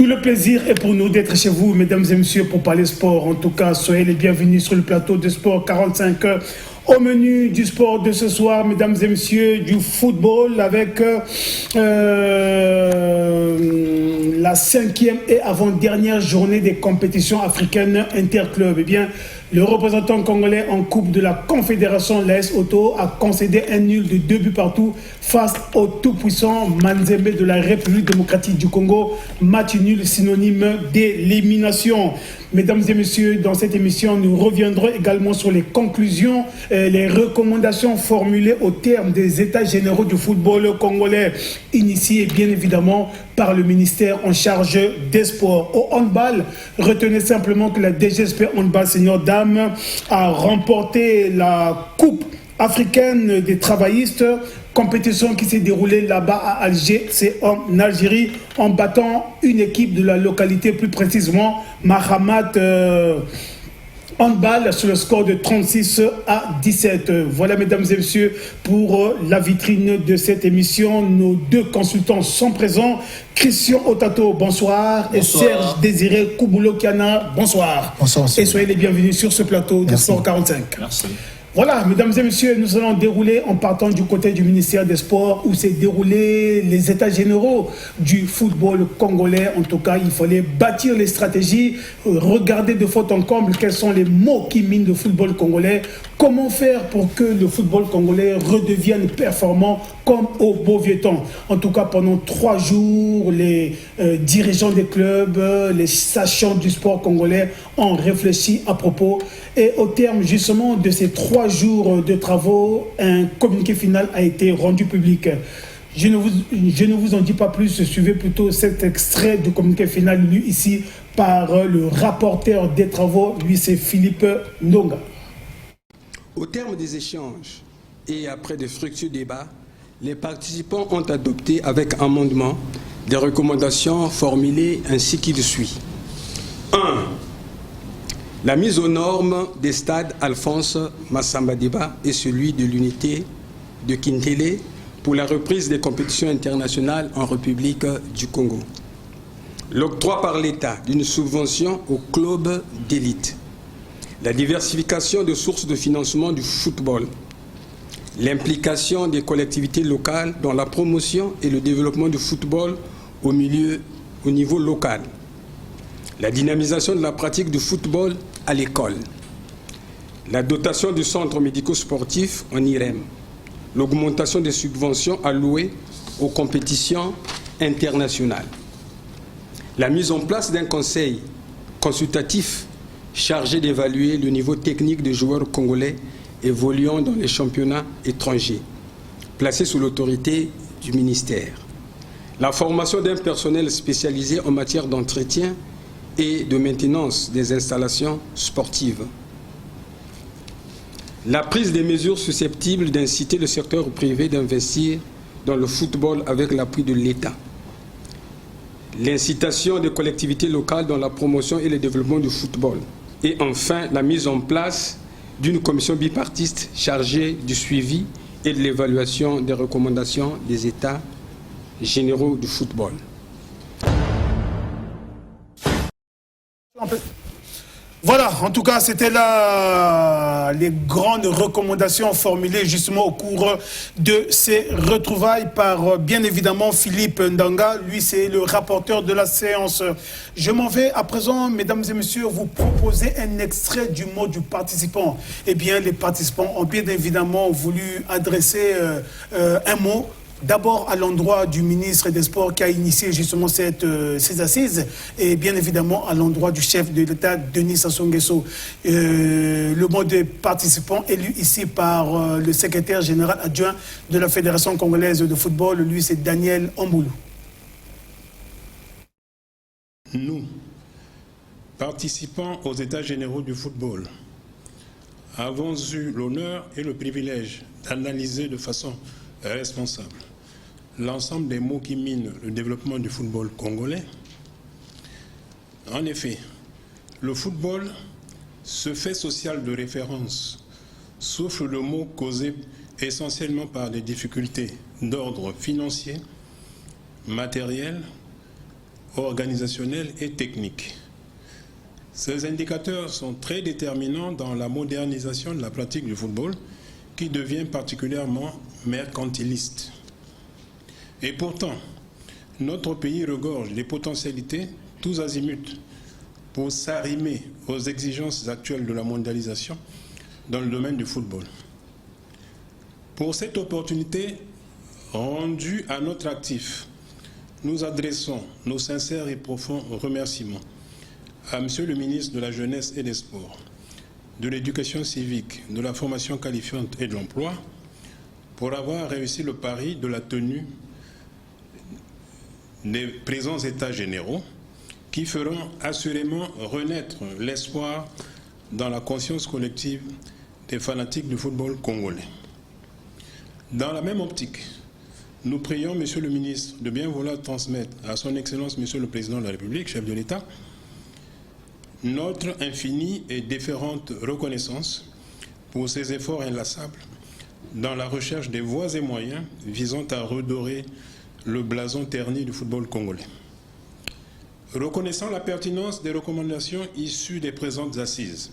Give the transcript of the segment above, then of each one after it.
Tout le plaisir est pour nous d'être chez vous, mesdames et messieurs, pour parler sport. En tout cas, soyez les bienvenus sur le plateau de Sport 45 heures. Au menu du sport de ce soir, mesdames et messieurs, du football avec la 5e et avant-dernière journée des compétitions africaines interclubs. Eh bien, le représentant congolais en Coupe de la Confédération, l'AS Auto, a concédé un nul de 2 buts partout face au tout-puissant Manzembe de la République démocratique du Congo. Match nul synonyme d'élimination. Mesdames et messieurs, dans cette émission, nous reviendrons également sur les conclusions, les recommandations formulées au terme des États généraux du football congolais, initiés bien évidemment par le ministère en charge des sports. Au handball, retenez simplement que la DGSP Handball Senior Dames a remporté la Coupe africaine des travaillistes, compétition qui s'est déroulée là-bas à Alger, c'est en Algérie, en battant une équipe de la localité, plus précisément Mahamat Handball, sur le score de 36-17. Voilà, mesdames et messieurs, pour la vitrine de cette émission. Nos deux consultants sont présents. Christian Otato, bonsoir. Et Serge Désiré Kouboulo-Kiana, bonsoir. Bonsoir. Et soyez les bienvenus sur ce plateau de Sport 45. Merci. Voilà, mesdames et messieurs, nous allons dérouler en partant du côté du ministère des Sports où s'est déroulé les états généraux du football congolais. En tout cas, il fallait bâtir les stratégies, regarder de fond en comble quels sont les mots qui minent le football congolais, comment faire pour que le football congolais redevienne performant comme au beau vieux temps. En tout cas, pendant 3 jours, les dirigeants des clubs, les sachants du sport congolais ont réfléchi à propos. Et au terme justement de ces 3 jours de travaux, un communiqué final a été rendu public. Je ne vous en dis pas plus, suivez plutôt cet extrait de communiqué final lu ici par le rapporteur des travaux, lui c'est Philippe Ndonga. Au terme des échanges et après de fructueux débats, les participants ont adopté avec amendement des recommandations formulées ainsi qu'il suit. 1. La mise aux normes des stades Alphonse Massamba-Déba et celui de l'unité de Kintélé pour la reprise des compétitions internationales en République du Congo. L'octroi par l'État d'une subvention aux clubs d'élite. La diversification des sources de financement du football. L'implication des collectivités locales dans la promotion et le développement du football au niveau local. La dynamisation de la pratique du football à l'école. La dotation du centre médico-sportif en IREM. L'augmentation des subventions allouées aux compétitions internationales. La mise en place d'un conseil consultatif chargé d'évaluer le niveau technique des joueurs congolais évoluant dans les championnats étrangers, placé sous l'autorité du ministère. La formation d'un personnel spécialisé en matière d'entretien et de maintenance des installations sportives. La prise des mesures susceptibles d'inciter le secteur privé d'investir dans le football avec l'appui de l'État. L'incitation des collectivités locales dans la promotion et le développement du football. Et enfin, la mise en place d'une commission bipartite chargée du suivi et de l'évaluation des recommandations des États généraux du football. Voilà, en tout cas, c'était là les grandes recommandations formulées justement au cours de ces retrouvailles par, bien évidemment, Philippe Ndanga. Lui, c'est le rapporteur de la séance. Je m'en vais à présent, mesdames et messieurs, vous proposer un extrait du mot du participant. Eh bien, les participants ont bien évidemment voulu adresser un mot. D'abord à l'endroit du ministre des Sports qui a initié justement ces assises et bien évidemment à l'endroit du chef de l'État, Denis Sassou Nguesso. Le mot des participants élu ici par le secrétaire général adjoint de la Fédération congolaise de football, lui c'est Daniel Omboulou. Nous, participants aux États généraux du football, avons eu l'honneur et le privilège d'analyser de façon responsable l'ensemble des mots qui minent le développement du football congolais. En effet, le football, ce fait social de référence, souffle de maux causés essentiellement par des difficultés d'ordre financier, matériel, organisationnels et techniques. Ces indicateurs sont très déterminants dans la modernisation de la pratique du football qui devient particulièrement mercantiliste. Et pourtant, notre pays regorge des potentialités tous azimuts pour s'arrimer aux exigences actuelles de la mondialisation dans le domaine du football. Pour cette opportunité rendue à notre actif, nous adressons nos sincères et profonds remerciements à Monsieur le ministre de la Jeunesse et des Sports, de l'Éducation civique, de la formation qualifiante et de l'emploi pour avoir réussi le pari de la tenue des présents États généraux qui feront assurément renaître l'espoir dans la conscience collective des fanatiques du football congolais. Dans la même optique, nous prions Monsieur le ministre de bien vouloir transmettre à son Excellence Monsieur le Président de la République, chef de l'État, notre infinie et déférente reconnaissance pour ses efforts inlassables dans la recherche des voies et moyens visant à redorer le blason terni du football congolais. Reconnaissant la pertinence des recommandations issues des présentes assises,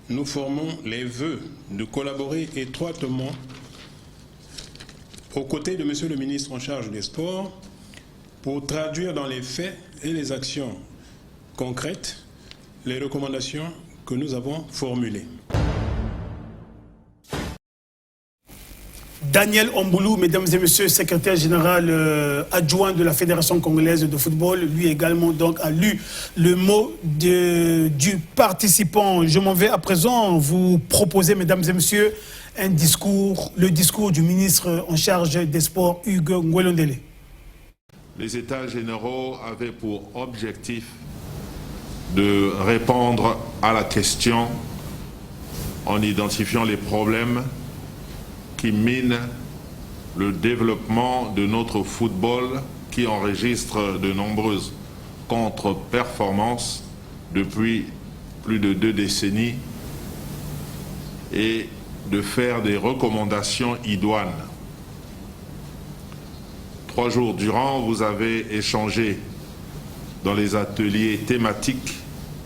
nous formons les vœux de collaborer étroitement aux côtés de Monsieur le ministre en charge des Sports pour traduire dans les faits et les actions concrètes les recommandations que nous avons formulées. Daniel Omboulou, mesdames et messieurs, secrétaire général adjoint de la Fédération congolaise de football, lui également donc a lu le mot du participant. Je m'en vais à présent vous proposer, mesdames et messieurs, le discours du ministre en charge des sports, Hugues Ngwelondele. Les États généraux avaient pour objectif de répondre à la question en identifiant les problèmes qui minent le développement de notre football qui enregistre de nombreuses contre-performances depuis plus de 2 décennies et de faire des recommandations idoines. 3 jours durant, vous avez échangé dans les ateliers thématiques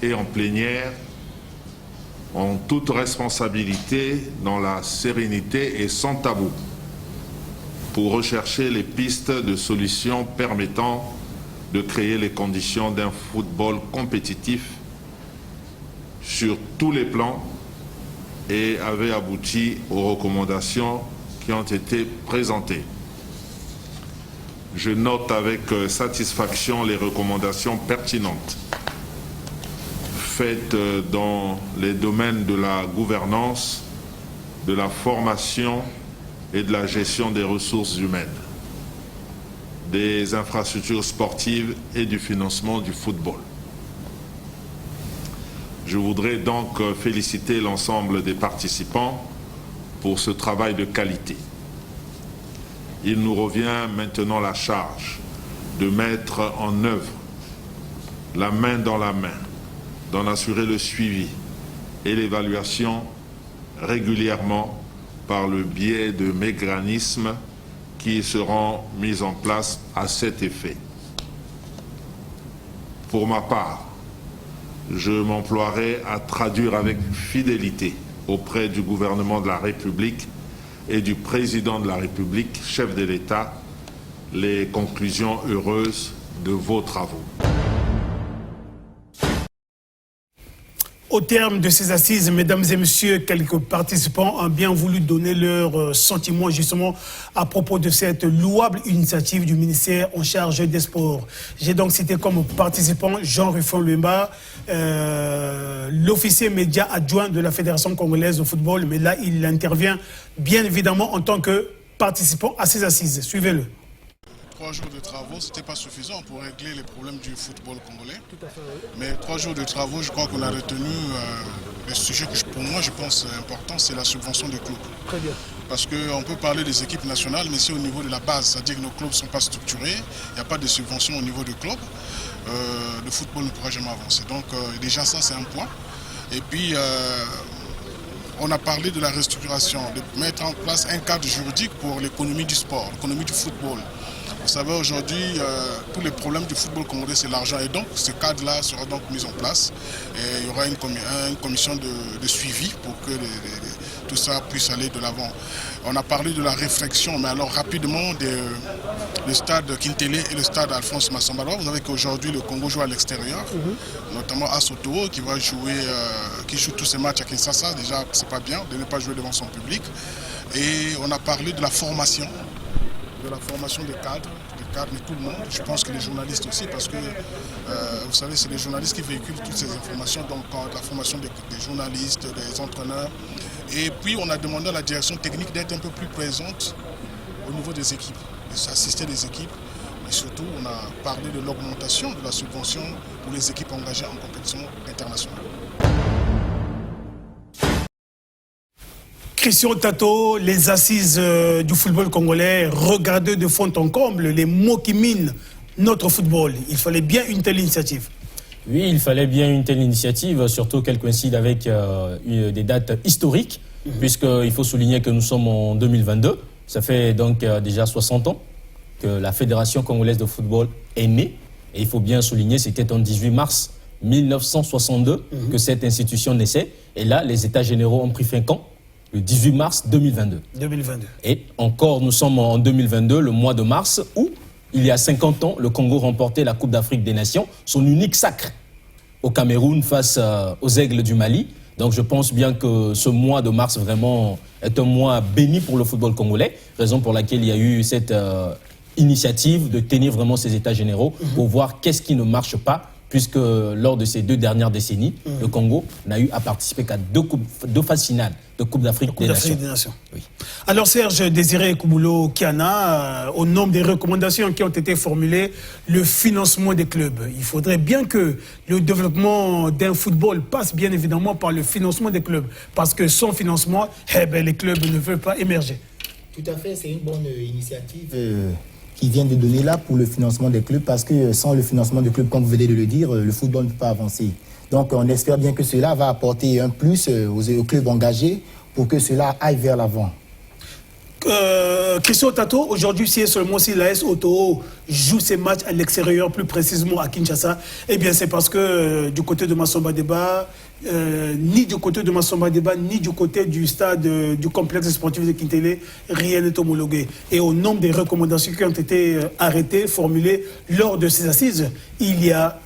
et en plénière, en toute responsabilité, dans la sérénité et sans tabou, pour rechercher les pistes de solutions permettant de créer les conditions d'un football compétitif sur tous les plans et avait abouti aux recommandations qui ont été présentées. Je note avec satisfaction les recommandations pertinentes faites dans les domaines de la gouvernance, de la formation et de la gestion des ressources humaines, des infrastructures sportives et du financement du football. Je voudrais donc féliciter l'ensemble des participants pour ce travail de qualité. Il nous revient maintenant la charge de mettre en œuvre, la main dans la main, d'en assurer le suivi et l'évaluation régulièrement par le biais de mécanismes qui seront mis en place à cet effet. Pour ma part, je m'emploierai à traduire avec fidélité auprès du gouvernement de la République et du président de la République, chef de l'État, les conclusions heureuses de vos travaux. Au terme de ces assises, mesdames et messieurs, quelques participants ont bien voulu donner leurs sentiments justement à propos de cette louable initiative du ministère en charge des sports. J'ai donc cité comme participant Jean-Rufin Lemba, l'officier média adjoint de la Fédération congolaise de football, mais là il intervient bien évidemment en tant que participant à ces assises. Suivez-le. 3 jours de travaux, ce n'était pas suffisant pour régler les problèmes du football congolais. Tout à fait, oui. Mais 3 jours de travaux, je crois qu'on a retenu le sujet que pour moi je pense important, c'est la subvention des clubs. Très bien. Parce qu'on peut parler des équipes nationales, mais c'est au niveau de la base, c'est-à-dire que nos clubs ne sont pas structurés, il n'y a pas de subvention au niveau du club, le football ne pourra jamais avancer. Donc déjà ça c'est un point. Et puis on a parlé de la restructuration, de mettre en place un cadre juridique pour l'économie du sport, l'économie du football. Vous savez, aujourd'hui, tous les problèmes du football congolais, c'est l'argent. Et donc, ce cadre-là sera donc mis en place. Et il y aura une commission de suivi pour que tout ça puisse aller de l'avant. On a parlé de la réflexion, mais alors rapidement, le stade Kintélé et le stade Alphonse Massamba. Vous savez qu'aujourd'hui, le Congo joue à l'extérieur, notamment à Soto, qui joue tous ses matchs à Kinshasa. Déjà, c'est pas bien de ne pas jouer devant son public. Et on a parlé de la formation des cadres, mais tout le monde. Je pense que les journalistes aussi, parce que vous savez, c'est les journalistes qui véhiculent toutes ces informations, donc la formation des journalistes, des entraîneurs. Et puis on a demandé à la direction technique d'être un peu plus présente au niveau des équipes, d'assister les équipes. Et surtout, on a parlé de l'augmentation de la subvention pour les équipes engagées en compétition internationale. Christian Tato, les assises du football congolais, regardez de fond en comble les mots qui minent notre football. Il fallait bien une telle initiative. Oui, il fallait bien une telle initiative, surtout qu'elle coïncide avec des dates historiques, puisqu'il faut souligner que nous sommes en 2022. Ça fait donc déjà 60 ans que la Fédération congolaise de football est née. Et il faut bien souligner, c'était en 18 mars 1962 que cette institution naissait. Et là, les États généraux ont pris fin quand ? Le 18 mars 2022. 2022. Et encore, nous sommes en 2022, le mois de mars, où, il y a 50 ans, le Congo remportait la Coupe d'Afrique des Nations, son unique sacre au Cameroun face aux Aigles du Mali. Donc je pense bien que ce mois de mars vraiment est un mois béni pour le football congolais, raison pour laquelle il y a eu cette initiative de tenir vraiment ces états généraux pour voir qu'est-ce qui ne marche pas, puisque lors de ces 2 dernières décennies, le Congo n'a eu à participer qu'à 2 phases finales de Coupe d'Afrique des Nations. Oui. Alors Serge Désiré Kouboulo Kiana, au nombre des recommandations qui ont été formulées, le financement des clubs. Il faudrait bien que le développement d'un football passe bien évidemment par le financement des clubs, parce que sans financement, les clubs ne veulent pas émerger. Tout à fait, c'est une bonne initiative qui vient de donner là pour le financement des clubs, parce que sans le financement des clubs, comme vous venez de le dire, le football ne peut pas avancer. Donc on espère bien que cela va apporter un plus aux clubs engagés pour que cela aille vers l'avant. Christian Tato, aujourd'hui, si seulement si l'AS Oto joue ses matchs à l'extérieur, plus précisément à Kinshasa, eh bien c'est parce que du côté de Massamba Débat, ni du côté de Massamba Débat, ni du côté du stade du complexe sportif de Kintélé, rien n'est homologué. Et au nombre des recommandations qui ont été arrêtées, formulées lors de ces assises, il y a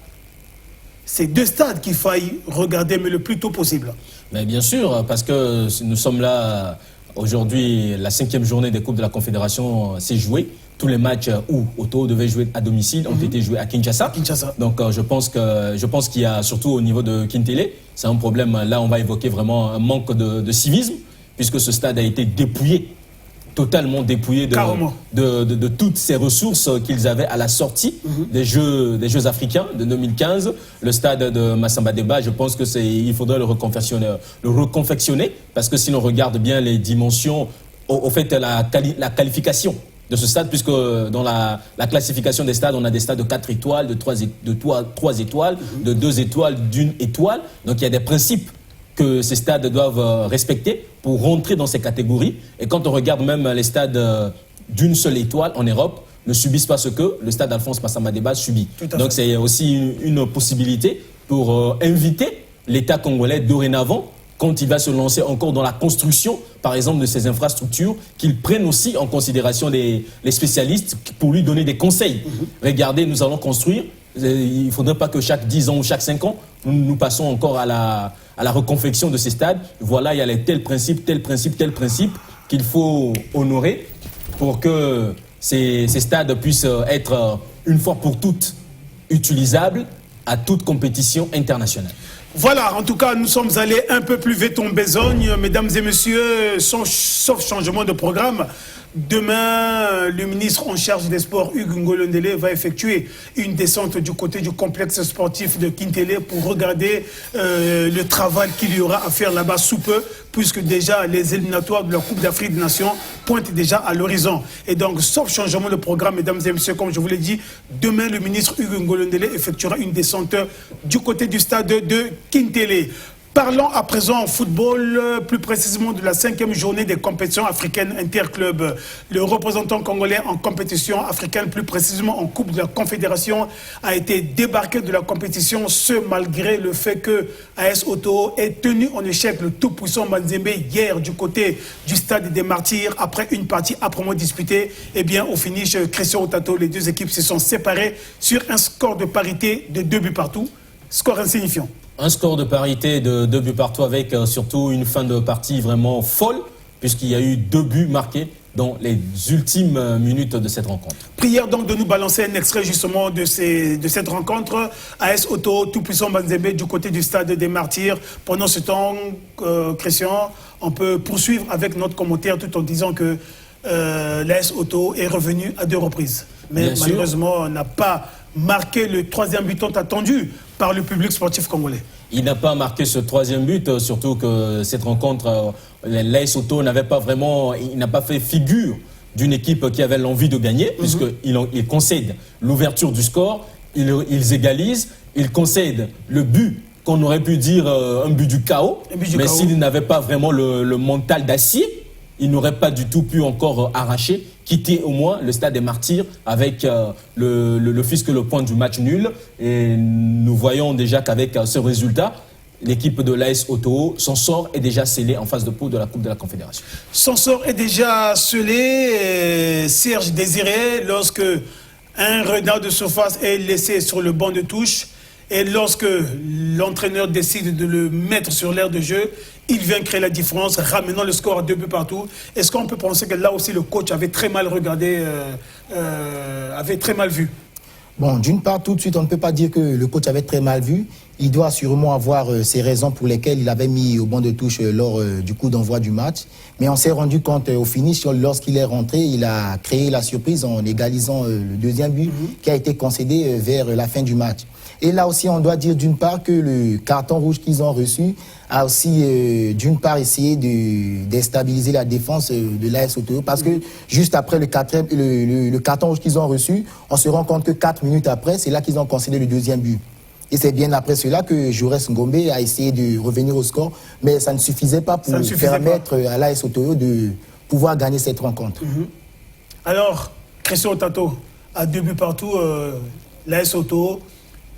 ces 2 stades qu'il faille regarder, mais le plus tôt possible. Mais bien sûr, parce que nous sommes là, aujourd'hui, la 5e journée des Coupes de la Confédération s'est jouée. Tous les matchs où Oto devait jouer à domicile ont été joués à Kinshasa. Donc je pense qu'il y a, surtout au niveau de Kintélé, c'est un problème. Là, on va évoquer vraiment un manque de civisme, puisque ce stade a été dépouillé, totalement dépouillé de toutes ces ressources qu'ils avaient à la sortie des Jeux africains de 2015. Le stade de Massamba Débat, je pense qu'il faudrait le reconfectionner, parce que si l'on regarde bien les dimensions, au fait la qualification de ce stade, puisque dans la classification des stades, on a des stades de 4 étoiles, de 3 étoiles, de 2 étoiles, d'1 étoile. Donc il y a des principes que ces stades doivent respecter pour rentrer dans ces catégories. Et quand on regarde même les stades d'une seule étoile en Europe, ne subissent pas ce que le stade Alphonse Massamba Débat subit. Donc c'est aussi une possibilité pour inviter l'État congolais dorénavant, quand il va se lancer encore dans la construction, par exemple, de ces infrastructures, qu'il prenne aussi en considération les spécialistes pour lui donner des conseils. Regardez, nous allons construire. Il ne faudrait pas que chaque 10 ans ou chaque 5 ans, nous passons encore à la reconfection de ces stades. Voilà, il y a les tel principe qu'il faut honorer pour que ces stades puissent être une fois pour toutes utilisables à toute compétition internationale. Voilà, en tout cas, nous sommes allés un peu plus vite en besogne, mesdames et messieurs, sauf changement de programme. Demain, le ministre en charge des sports, Hugues Ngolo Ndélé, va effectuer une descente du côté du complexe sportif de Kintélé pour regarder le travail qu'il y aura à faire là-bas sous peu, puisque déjà les éliminatoires de la Coupe d'Afrique des Nations pointent déjà à l'horizon. Et donc, sauf changement de programme, mesdames et messieurs, comme je vous l'ai dit, demain, le ministre Hugues Ngolo Ndélé effectuera une descente du côté du stade de Kintélé. Parlons à présent en football, plus précisément de la 5e journée des compétitions africaines interclubs. Le représentant congolais en compétition africaine, plus précisément en Coupe de la Confédération, a été débarqué de la compétition, ce malgré le fait que AS Auto ait tenu en échec le tout-puissant Mazembe hier du côté du stade des Martyrs après une partie âprement disputée. Eh bien, au finish, Christian Otato, les deux équipes se sont séparées sur un score de parité de 2 buts partout. Score insignifiant. Un score de parité de 2 buts partout avec surtout une fin de partie vraiment folle, puisqu'il y a eu 2 buts marqués dans les ultimes minutes de cette rencontre. Prière donc de nous balancer un extrait justement de cette rencontre. AS Auto, tout-puissant Mazembe du côté du stade des Martyrs. Pendant ce temps, Christian, on peut poursuivre avec notre commentaire tout en disant que l'AS Auto est revenu à 2 reprises. Mais bien malheureusement, on n'a pas marqué le 3e but tant attendu par le public sportif congolais. Il n'a pas marqué ce 3e but, surtout que cette rencontre, l'AS Auto n'a pas fait figure d'une équipe qui avait l'envie de gagner, puisqu'il concède l'ouverture du score, ils égalisent, ils concèdent le but qu'on aurait pu dire un but du chaos, mais s'il n'avait pas vraiment le mental d'acier, il n'aurait pas du tout pu encore arracher, quitter au moins le stade des Martyrs avec le fisc le point du match nul. Et nous voyons déjà qu'avec ce résultat, l'équipe de l'AS Auto, son sort est déjà scellé en phase de poule de la Coupe de la Confédération. Son sort est déjà scellé, Serge Désiré, lorsque un renard de surface est laissé sur le banc de touche. Et lorsque l'entraîneur décide de le mettre sur l'aire de jeu, il vient créer la différence, ramenant le score à 2 buts partout. Est-ce qu'on peut penser que là aussi le coach avait très mal regardé, avait très mal vu? Bon, d'une part, tout de suite, on ne peut pas dire que le coach avait très mal vu. Il doit sûrement avoir ses raisons pour lesquelles il avait mis au banc de touche lors du coup d'envoi du match. Mais on s'est rendu compte au finish, lorsqu'il est rentré, il a créé la surprise en égalisant le 2e but qui a été concédé vers la fin du match. Et là aussi, on doit dire d'une part que le carton rouge qu'ils ont reçu a aussi d'une part essayé de déstabiliser la défense de l'AS Auto, parce que juste après le carton rouge qu'ils ont reçu, on se rend compte que 4 minutes après, c'est là qu'ils ont concédé le 2e but. Et c'est bien après cela que Jaurès Ngombe a essayé de revenir au score, mais ça ne suffisait pas pour permettre à l'AS Auto de pouvoir gagner cette rencontre. Alors, Christian Otato, à 2 buts partout, l'AS Auto,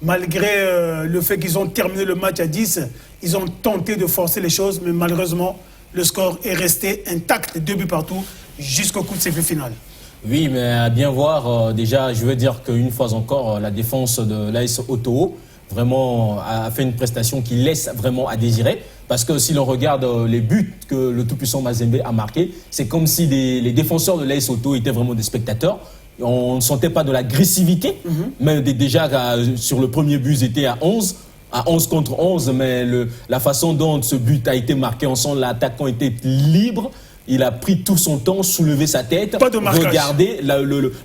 malgré le fait qu'ils ont terminé le match à 10, ils ont tenté de forcer les choses, mais malheureusement, le score est resté intact, 2 buts partout, jusqu'au coup de sifflet final. Oui, mais à bien voir, déjà, je veux dire qu'une fois encore, la défense de l'AS Auto vraiment a fait une prestation qui laisse vraiment à désirer. Parce que si l'on regarde les buts que le tout-puissant Mazembe a marqués, c'est comme si les défenseurs de l'AS Auto étaient vraiment des spectateurs. On ne sentait pas de l'agressivité, mais déjà sur le premier but, ils étaient à 11 contre 11, mais la façon dont ce but a été marqué, on sent l'attaquant était libre, il a pris tout son temps, soulevé sa tête, regarder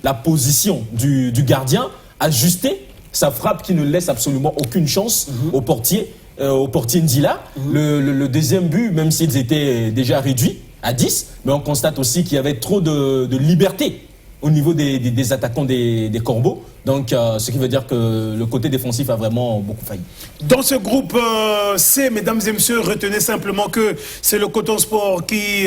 la position du gardien, ajuster sa frappe qui ne laisse absolument aucune chance au portier Ndila. Le 2e but, même s'ils étaient déjà réduits à 10, mais on constate aussi qu'il y avait trop de liberté au niveau des attaquants des Corbeaux. Donc, ce qui veut dire que le côté défensif a vraiment beaucoup failli. Dans ce groupe C, mesdames et messieurs, retenez simplement que c'est le Coton Sport qui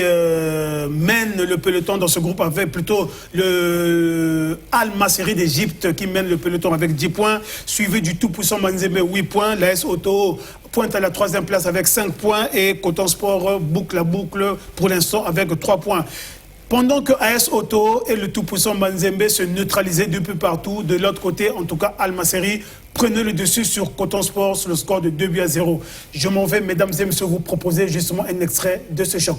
mène le peloton dans ce groupe, avec plutôt le Al Masry d'Égypte qui mène le peloton avec 10 points, suivi du tout-puissant Mazembe 8 points. L'AS Auto pointe à la 3e place avec 5 points et Coton Sport boucle la boucle pour l'instant avec 3 points. Pendant que AS Auto et le tout-puissant Mazembe se neutralisaient d'un peu partout, de l'autre côté, en tout cas, Al Masry prenait le dessus sur Coton Sport sur le score de 2-0. Je m'en vais, mesdames et messieurs, vous proposer justement un extrait de ce choc.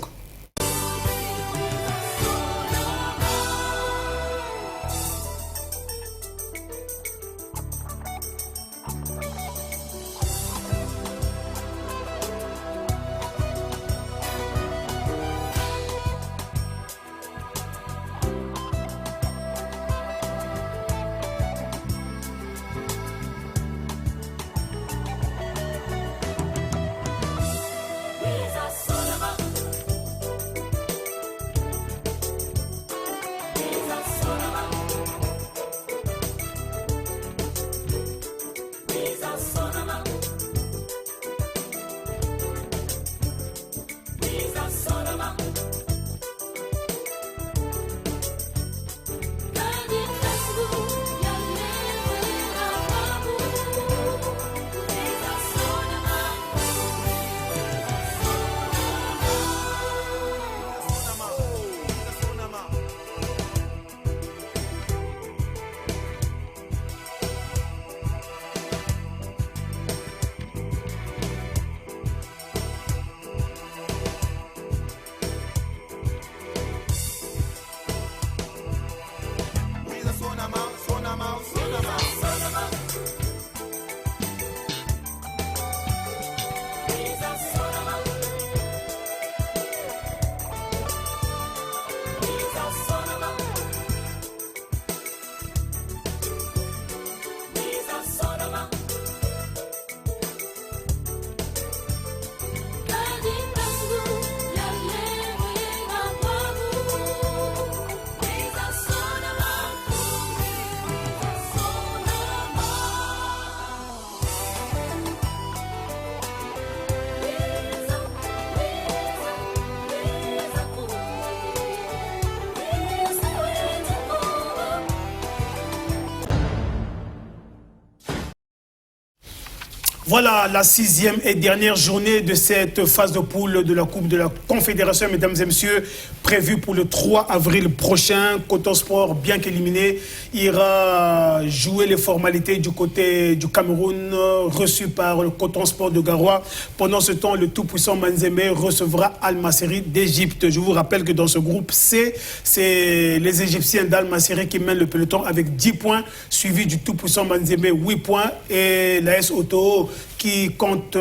Voilà la 6e et dernière journée de cette phase de poule de la Coupe de la Confédération, mesdames et messieurs, prévue pour le 3 avril prochain. Coton Sport, bien qu'éliminé, ira jouer les formalités du côté du Cameroun, reçu par le Coton Sport de Garoua. Pendant ce temps, le tout-puissant Manzembe recevra Al-Masri d'Égypte. Je vous rappelle que dans ce groupe C, c'est les Égyptiens d'Al-Masri qui mènent le peloton avec 10 points, suivi du tout-puissant Manzembe, 8 points, et l'AS Auto qui compte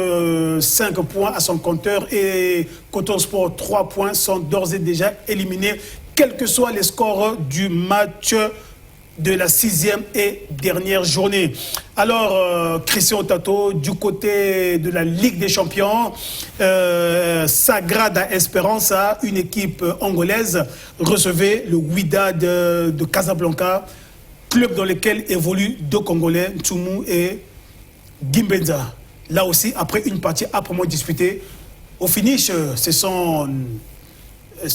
5 points à son compteur, et Coton Sport 3 points, sont d'ores et déjà éliminés, quels que soient les scores du match de la 6e et dernière journée. Alors, Christian Tato, du côté de la Ligue des Champions, Sagrada Esperança, une équipe angolaise, recevait le Wydad de Casablanca, club dans lequel évoluent deux Congolais, Ntoumu et Gimbenza. Là aussi, après une partie âprement disputée, au finish, c'est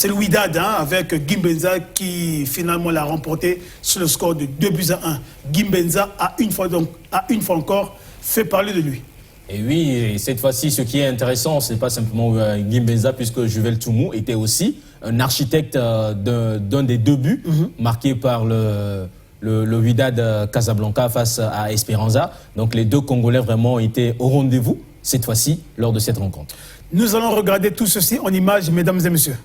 le Wydad avec Gimbenza qui finalement l'a remporté sur le score de 2-1. Gimbenza a une fois encore fait parler de lui. Et oui, cette fois-ci, ce qui est intéressant, ce n'est pas simplement Gimbenza, puisque Juvel Ntoumu était aussi un architecte d'un des deux buts marqués par le Wydad Casablanca face à Esperanza. Donc les deux Congolais vraiment étaient au rendez-vous cette fois-ci lors de cette rencontre. Nous allons regarder tout ceci en images, mesdames et messieurs.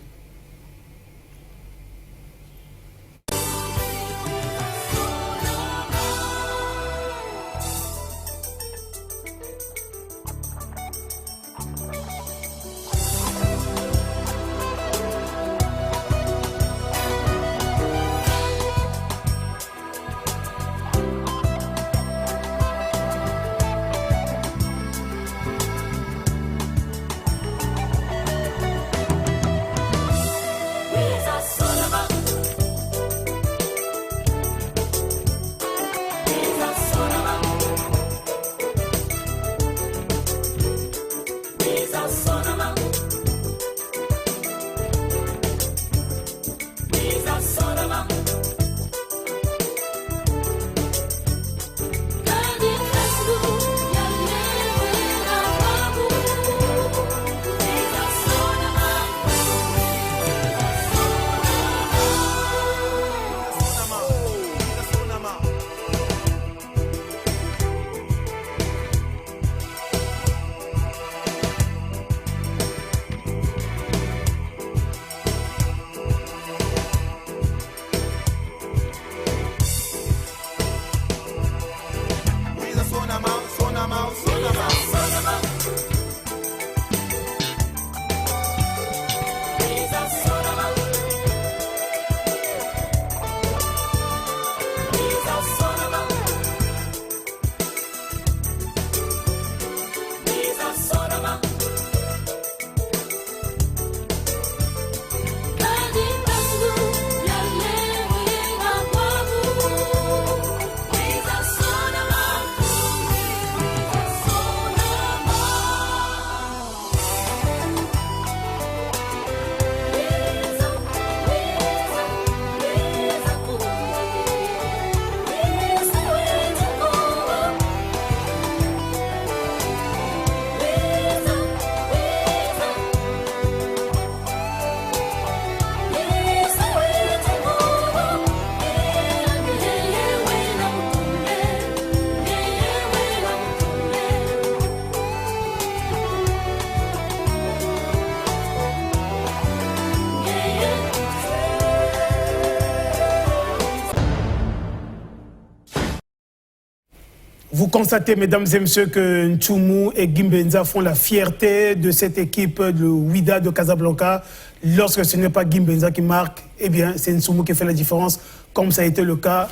Vous constatez, mesdames et messieurs, que Ntoumu et Gimbenza font la fierté de cette équipe de Wydad de Casablanca. Lorsque ce n'est pas Gimbenza qui marque, eh bien, c'est Ntoumu qui fait la différence, comme ça a été le cas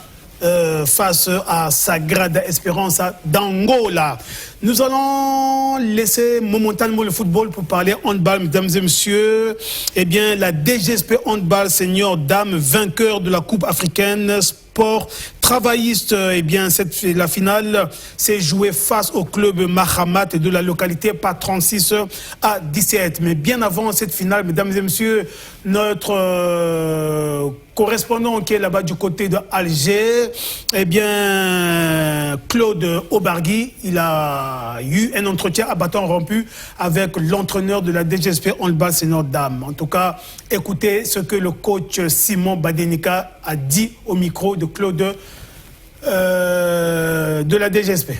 face à Sagrada Esperança d'Angola. Nous allons laisser momentanément le football pour parler handball, mesdames et messieurs. Eh bien, la DGSP Handball Senior Dames, vainqueur de la Coupe africaine sport travailliste, eh bien, la finale s'est jouée face au club Mahamat de la localité par 36-17. Mais bien avant cette finale, mesdames et messieurs, notre correspondant qui est là-bas du côté de Alger, eh bien, Claude Obargui, il a eu un entretien à bâton rompu avec l'entraîneur de la DGSP Handball Senior Dames. En tout cas, écoutez ce que le coach Simon Badenika a dit au micro de Claude de la DGSP.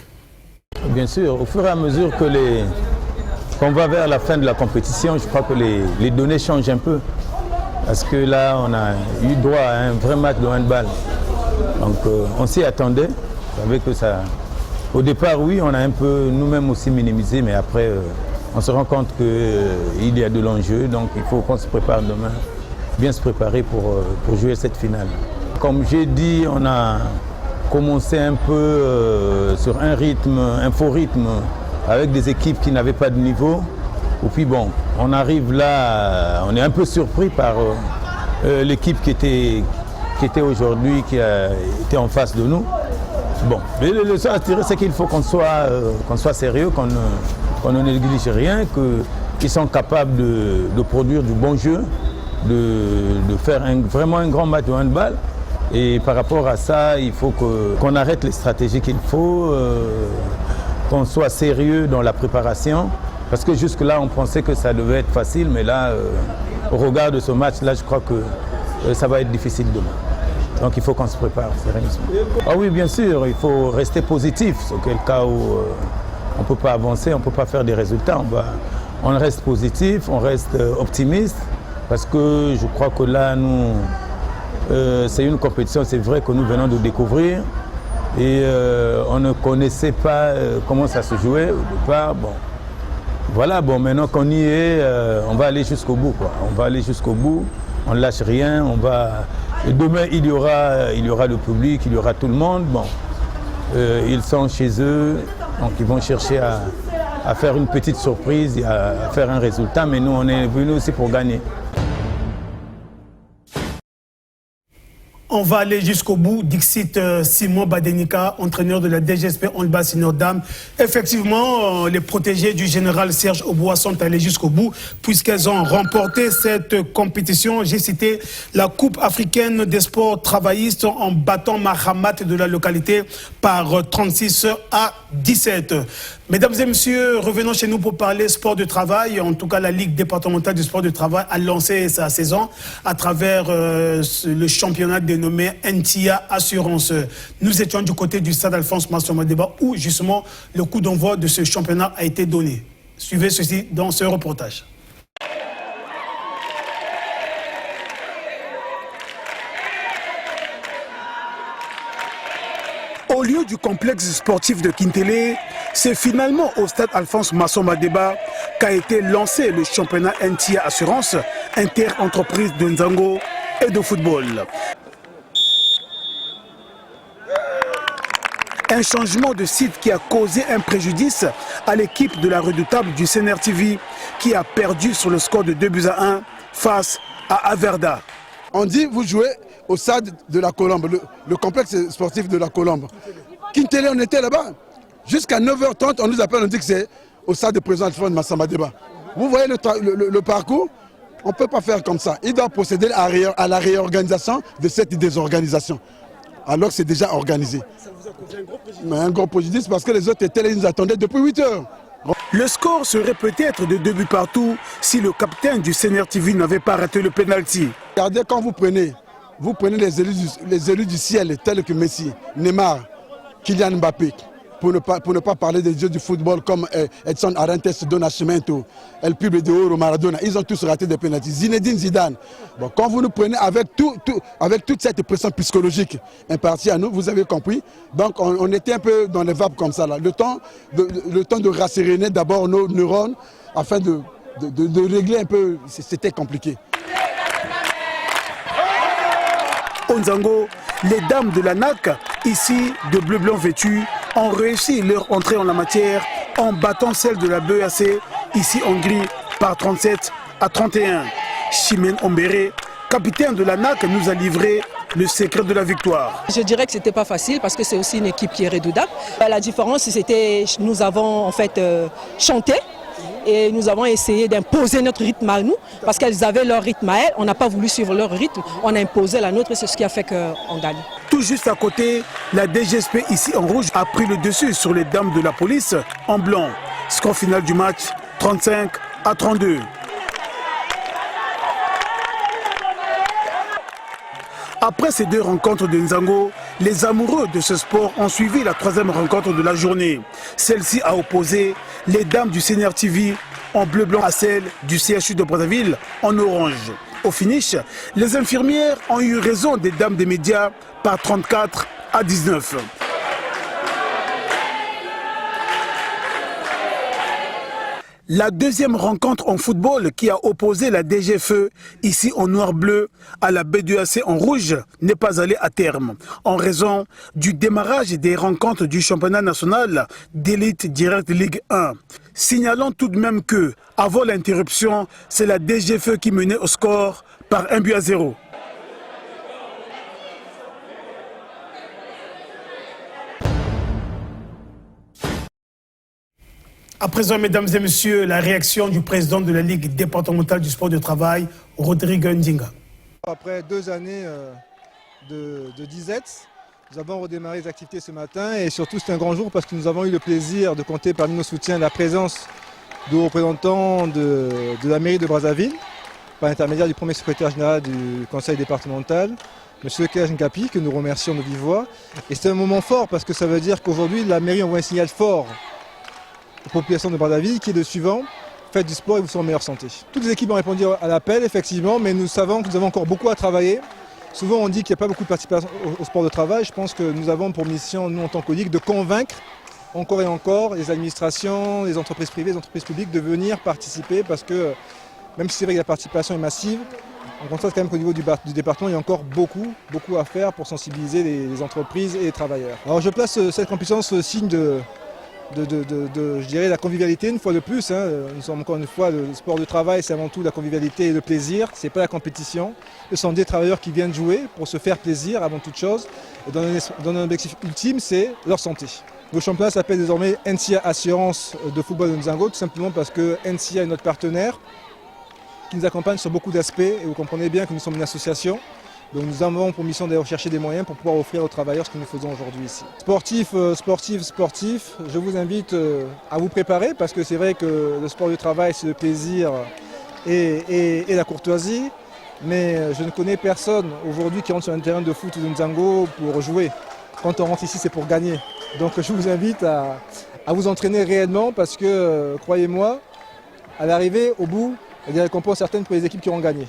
Bien sûr, au fur et à mesure qu'on va vers la fin de la compétition, je crois que les données changent un peu. Parce que là, on a eu droit à un vrai match de handball. Donc on s'y attendait. Vous savez que ça... Au départ, oui, on a un peu nous-mêmes aussi minimisé, mais après, on se rend compte qu'il y a de l'enjeu. Donc il faut qu'on se prépare demain, bien se préparer pour jouer cette finale. Comme j'ai dit, on a commencé un peu sur un faux rythme, avec des équipes qui n'avaient pas de niveau. Et puis bon, on arrive là, on est un peu surpris par l'équipe qui était aujourd'hui, qui était en face de nous. Bon, mais le leçon à tirer, c'est qu'il faut qu'on soit sérieux, qu'on ne néglige rien, qu'ils sont capables de produire du bon jeu, de faire vraiment un grand match de handball. Et par rapport à ça, il faut qu'on arrête les stratégies qu'il faut, qu'on soit sérieux dans la préparation. Parce que jusque-là, on pensait que ça devait être facile, mais là, au regard de ce match-là, je crois que ça va être difficile demain. Donc il faut qu'on se prépare sérieusement. Ah oui, bien sûr, il faut rester positif, auquel cas où on ne peut pas avancer, on ne peut pas faire des résultats. On reste positif, on reste optimiste, parce que je crois que là, nous, c'est une compétition, c'est vrai que nous venons de découvrir, et on ne connaissait pas comment ça se jouait au départ. Bon. Voilà, bon, maintenant qu'on y est, on va aller jusqu'au bout, quoi. On va aller jusqu'au bout, on ne lâche rien, Et demain, il y aura le public, il y aura tout le monde. Bon, ils sont chez eux, donc ils vont chercher à faire une petite surprise, à faire un résultat, mais nous, on est venus aussi pour gagner. On va aller jusqu'au bout, dixit Simon Badenika, entraîneur de la DGSP Handball Senior Dames. Effectivement, les protégés du général Serge Aubois sont allés jusqu'au bout puisqu'elles ont remporté cette compétition. J'ai cité la Coupe africaine des sports travaillistes en battant Mahamat de la localité par 36 à 17. Mesdames et messieurs, revenons chez nous pour parler sport de travail. En tout cas, la Ligue départementale du sport de travail a lancé sa saison à travers le championnat dénommé NTIA Assurance. Nous étions du côté du stade Alphonse Massomadeba où justement le coup d'envoi de ce championnat a été donné. Suivez ceci dans ce reportage. Au lieu du complexe sportif de Kintele, c'est finalement au stade Alphonse Massomadeba qu'a été lancé le championnat NTIA Assurance, inter-entreprise de Nzango et de football. Un changement de site qui a causé un préjudice à l'équipe de la redoutable du CNR TV qui a perdu sur le score de 2-1 face à Averda. On dit vous jouez au stade de la Colombe, le complexe sportif de la Colombe. Kintele, on était là-bas. Jusqu'à 9h30, on nous appelle, on dit que c'est au stade de président Alphonse Massomadeba. Vous voyez le parcours? On ne peut pas faire comme ça. Il doit procéder à la réorganisation de cette désorganisation. Alors que c'est déjà organisé. Ça vous a causé un gros préjudice? Un gros préjudice parce que les autres étaient là, ils nous attendaient depuis 8 heures. Le score serait peut-être de 2 buts partout si le capitaine du CNR TV n'avait pas raté le penalty. Regardez, quand vous prenez les élus du ciel tels que Messi, Neymar, Kylian Mbappé, pour ne pas parler des dieux du football comme Edson Arantes do Nascimento, El Pibe de Oro, Maradona, ils ont tous raté des pénaltys. Zinedine Zidane. Bon, quand vous nous prenez avec toute cette pression psychologique impartie à nous, vous avez compris, donc on était un peu dans les vapes comme ça. Là. Le temps de rasséréner d'abord nos neurones afin de régler un peu, c'était compliqué. Au Nzango, les dames de la NAC, ici de bleu-blanc vêtues, ont réussi leur entrée en la matière en battant celle de la BEAC, ici en gris, par 37 à 31. Chimène Ombéré, capitaine de la NAC, nous a livré le secret de la victoire. Je dirais que ce n'était pas facile parce que c'est aussi une équipe qui est redoutable. La différence, c'était nous avons en fait chanté et nous avons essayé d'imposer notre rythme à nous parce qu'elles avaient leur rythme à elles. On n'a pas voulu suivre leur rythme, on a imposé la nôtre et c'est ce qui a fait qu'on gagne. Tout juste à côté, la DGSP ici en rouge a pris le dessus sur les dames de la police en blanc. Score final du match 35-32. Après ces deux rencontres de Nzango, les amoureux de ce sport ont suivi la troisième rencontre de la journée. Celle-ci a opposé les dames du Senior TV en bleu-blanc à celles du CHU de Brazzaville en orange. Au finish, les infirmières ont eu raison des dames des médias par 34-19. La deuxième rencontre en football qui a opposé la DGFE, ici en noir-bleu, à la B2AC en rouge, n'est pas allée à terme, en raison du démarrage des rencontres du championnat national d'élite Direct Ligue 1. Signalons tout de même que, avant l'interruption, c'est la DGFE qui menait au score par 1-0. À présent, mesdames et messieurs, la réaction du président de la Ligue départementale du sport de travail, Rodrigue Ndinga. Après 2 années de disette, nous avons redémarré les activités ce matin et surtout c'est un grand jour parce que nous avons eu le plaisir de compter parmi nos soutiens la présence de représentants de la mairie de Brazzaville, par l'intermédiaire du premier secrétaire général du conseil départemental, M. Kaj Nkapi, que nous remercions de vive voix. Et c'est un moment fort parce que ça veut dire qu'aujourd'hui la mairie envoie un signal fort aux populations de Brazzaville qui est le suivant: faites du sport et vous serez en meilleure santé. Toutes les équipes ont répondu à l'appel, effectivement, mais nous savons que nous avons encore beaucoup à travailler. Souvent on dit qu'il n'y a pas beaucoup de participation au sport de travail. Je pense que nous avons pour mission, nous en tant que Ligue, de convaincre encore et encore les administrations, les entreprises privées, les entreprises publiques de venir participer parce que même si c'est vrai que la participation est massive, on constate quand même qu'au niveau du département, il y a encore beaucoup à faire pour sensibiliser les entreprises et les travailleurs. Alors je place cette compétition au signe je dirais, la convivialité une fois de plus. Nous sommes encore une fois, le sport de travail, c'est avant tout la convivialité et le plaisir, c'est pas la compétition. Ce sont des travailleurs qui viennent jouer pour se faire plaisir avant toute chose. Et dans un objectif ultime, c'est leur santé. Le championnat s'appelle désormais NCA Assurance de football de Nzango, tout simplement parce que NCA est notre partenaire, qui nous accompagne sur beaucoup d'aspects, et vous comprenez bien que nous sommes une association. Donc nous avons pour mission d'aller rechercher des moyens pour pouvoir offrir aux travailleurs ce que nous faisons aujourd'hui ici. Sportifs, je vous invite à vous préparer parce que c'est vrai que le sport du travail, c'est le plaisir et la courtoisie. Mais je ne connais personne aujourd'hui qui rentre sur un terrain de foot de Nzango pour jouer. Quand on rentre ici, c'est pour gagner. Donc je vous invite à vous entraîner réellement parce que, croyez-moi, à l'arrivée, au bout, il y a des récompenses certaines pour les équipes qui auront gagné.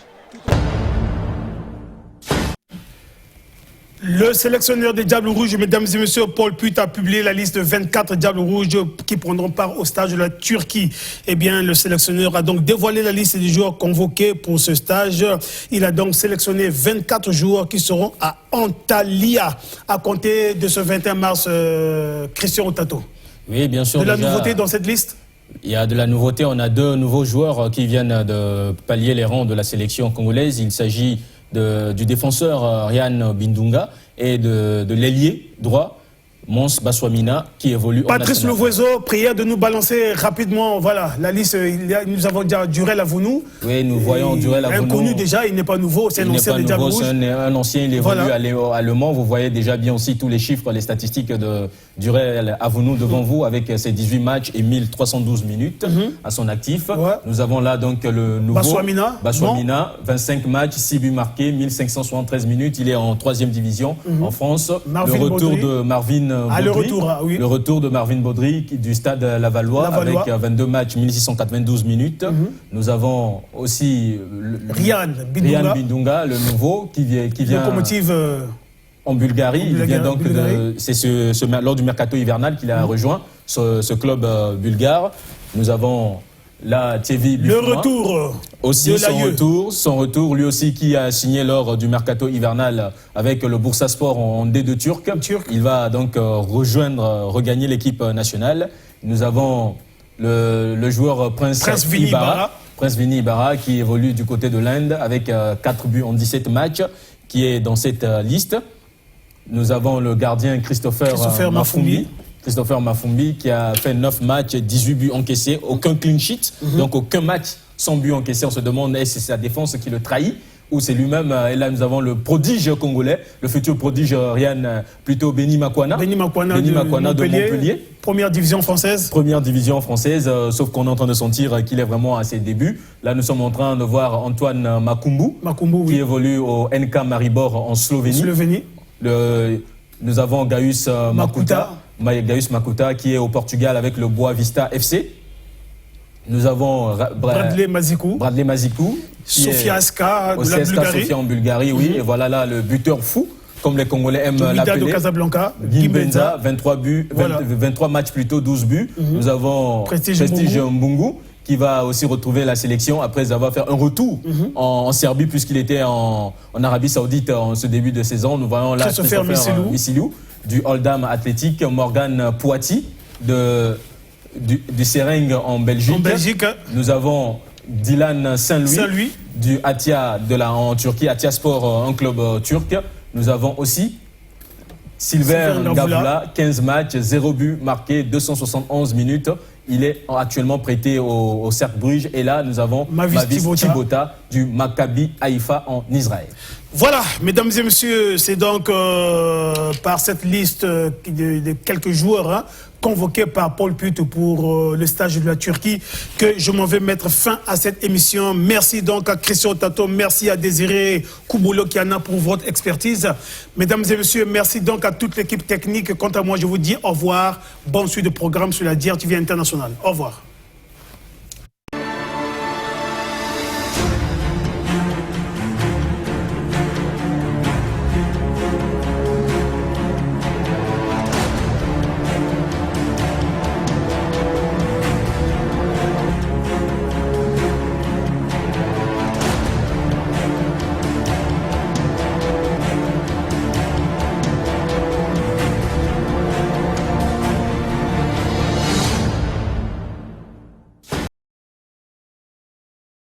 Le sélectionneur des Diables Rouges, mesdames et messieurs, Paul Put, a publié la liste de 24 Diables Rouges qui prendront part au stage de la Turquie. Eh bien, le sélectionneur a donc dévoilé la liste des joueurs convoqués pour ce stage. Il a donc sélectionné 24 joueurs qui seront à Antalya à compter de ce 21 mars, Christian Otato. Oui, bien sûr. De la nouveauté dans cette liste ? Il y a de la nouveauté. On a 2 nouveaux joueurs qui viennent de pallier les rangs de la sélection congolaise. Il s'agit du défenseur Ryan Bindunga et de l'ailier droit Mons Baswamina qui évolue en Patrice Louvoiseau, prière de nous balancer rapidement, voilà, la liste, nous avons déjà Durel Avounou. Oui, nous voyons Durel Avounou. Inconnu déjà, il n'est pas nouveau, c'est un ancien des Diables Rouges. C'est un ancien, il évolue à Le Mans. Vous voyez déjà bien aussi tous les chiffres, les statistiques de Durel Avounou devant vous avec ses 18 matchs et 1312 minutes à son actif. Ouais. Nous avons là donc le nouveau Baswamina, 25 matchs, 6 buts marqués, 1573 minutes. Il est en 3e division en France. Marvin le retour Baudry. de Marvin Baudry, le retour de Marvin Baudry du stade Lavallois avec 22 matchs, 1692 minutes. Nous avons aussi Ryan Bindunga, le nouveau, qui vient locomotive en Bulgarie. Il vient donc c'est lors du mercato hivernal qu'il a rejoint ce club bulgare. Nous avons là Thierry Buffon, le retour aussi de son retour, lui aussi qui a signé lors du mercato hivernal avec le Bursaspor en D2 turc. Il va donc regagner l'équipe nationale. Nous avons le joueur Prince Vini Ibarra qui évolue du côté de l'Inde avec 4 buts en 17 matchs, qui est dans cette liste. Nous avons le gardien Christopher Mafumbi Christopher Mafumbi, qui a fait 9 matchs, 18 buts encaissés, aucun clean sheet, donc aucun match sans but encaissé. On se demande est-ce que c'est sa défense qui le trahit ou c'est lui-même. Et là, nous avons le prodige congolais, le futur prodige Ryan, plutôt Béni Makwana. Béni Makwana de Montpellier. Première division française. Première division française, sauf qu'on est en train de sentir qu'il est vraiment à ses débuts. Là, nous sommes en train de voir Antoine Makumbu, qui évolue au NK Maribor en Slovénie. Nous avons Gaius Makuta, qui est au Portugal avec le Boa Vista FC. Nous avons Bradley Mazikou, Sofia Ska de la Bulgarie. Sofia en Bulgarie, oui. Et voilà là le buteur fou, comme les Congolais aiment l'appeler. de Casablanca. Gimbenza, 23 buts, voilà. 23 matchs plutôt, 12 buts. Nous avons Prestige Mbungu, qui va aussi retrouver la sélection après avoir fait un retour en Serbie, puisqu'il était en Arabie Saoudite en ce début de saison. Nous voyons là Christopher Missilou du Oldham Athletic, Morgan Pouati du Sereng en Belgique. Nous avons Dylan Saint-Louis du Atia en Turquie, Atia Sport, un club turc. Nous avons aussi Silver Ngavula, 15 matchs, 0 but marqué, 271 minutes. Il est actuellement prêté au Cercle Bruges. Et là, nous avons Mavis Tibota du Maccabi Haïfa en Israël. Voilà, mesdames et messieurs, c'est donc par cette liste de quelques joueurs convoqués par Paul Put pour le stage de la Turquie que je m'en vais mettre fin à cette émission. Merci donc à Christian Tato, merci à Désiré Kouboulo Kiana pour votre expertise. Mesdames et messieurs, merci donc à toute l'équipe technique. Quant à moi, je vous dis au revoir. Bonne suite de programme sur la DRTV Internationale. Au revoir.